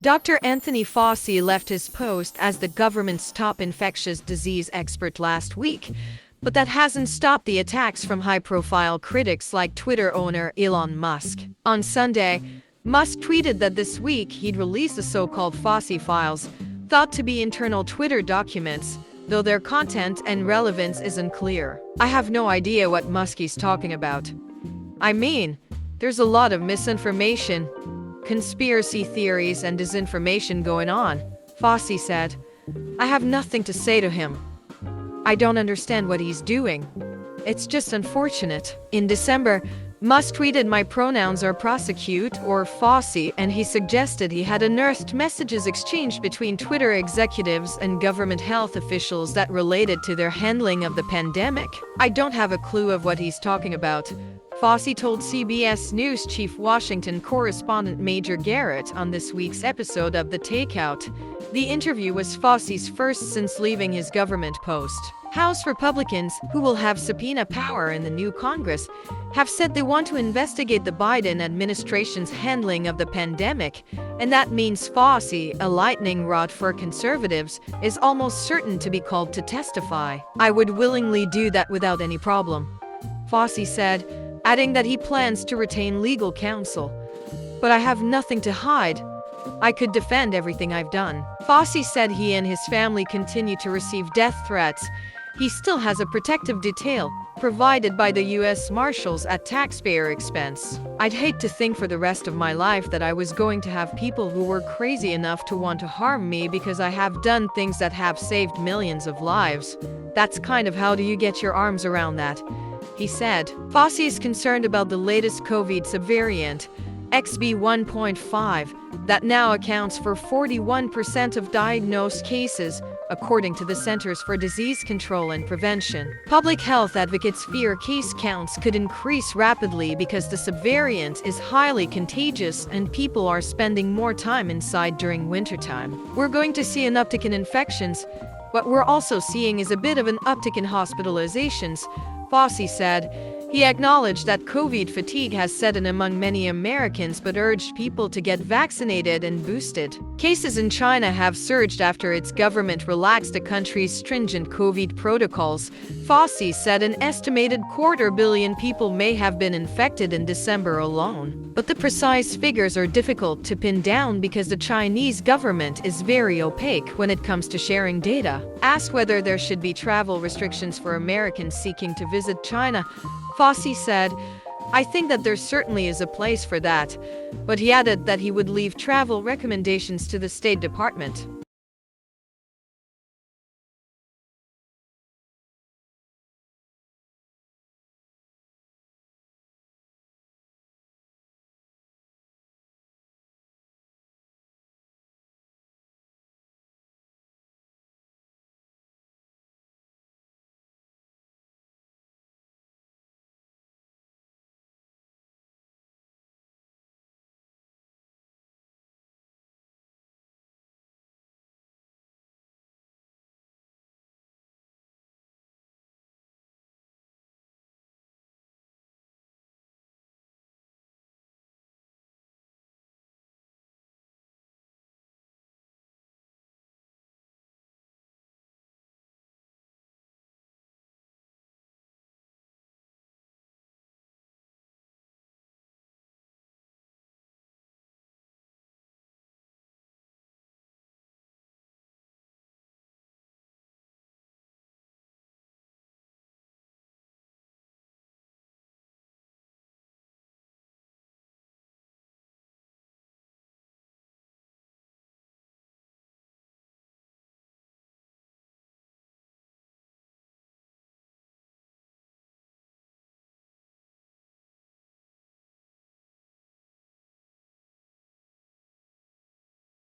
Dr. Anthony Fauci left his post as the government's top infectious disease expert last week, but that hasn't stopped the attacks from high-profile critics like Twitter owner Elon Musk. On Sunday, Musk tweeted that this week he'd release the so-called Fauci files, thought to be internal Twitter documents, though their content and relevance is unclear. I have no idea what Musk is talking about. I mean, there's a lot of misinformation, conspiracy theories and disinformation going on, Fauci said. I have nothing to say to him. I don't understand what he's doing. It's just unfortunate. In December, Musk tweeted, "My pronouns are prosecute or Fauci," and he suggested he had unearthed messages exchanged between Twitter executives and government health officials that related to their handling of the pandemic. I don't have a clue of what he's talking about, Fauci told CBS News chief Washington correspondent Major Garrett on this week's episode of The Takeout. The interview was Fauci's first since leaving his government post. House Republicans, who will have subpoena power in the new Congress, have said they want to investigate the Biden administration's handling of the pandemic, and that means Fauci, a lightning rod for conservatives, is almost certain to be called to testify. I would willingly do that without any problem, Fauci said, adding that he plans to retain legal counsel. But I have nothing to hide. I could defend everything I've done. Fauci said he and his family continue to receive death threats. He still has a protective detail provided by the U.S. Marshals at taxpayer expense. I'd hate to think for the rest of my life that I was going to have people who were crazy enough to want to harm me because I have done things that have saved millions of lives. That's kind of how do you get your arms around that, he said. Fauci is concerned about the latest COVID subvariant, XB1.5, that now accounts for 41% of diagnosed cases, according to the Centers for Disease Control and Prevention. Public health advocates fear case counts could increase rapidly because the subvariant is highly contagious and people are spending more time inside during wintertime. We're going to see an uptick in infections. What we're also seeing is a bit of an uptick in hospitalizations, Fauci said. He acknowledged that COVID fatigue has set in among many Americans but urged people to get vaccinated and boosted. Cases in China have surged after its government relaxed the country's stringent COVID protocols. Fauci said an estimated 250 million people may have been infected in December alone. But the precise figures are difficult to pin down because the Chinese government is very opaque when it comes to sharing data. Asked whether there should be travel restrictions for Americans seeking to visit China, Fauci said, "I think that there certainly is a place for that," but he added that he would leave travel recommendations to the State Department.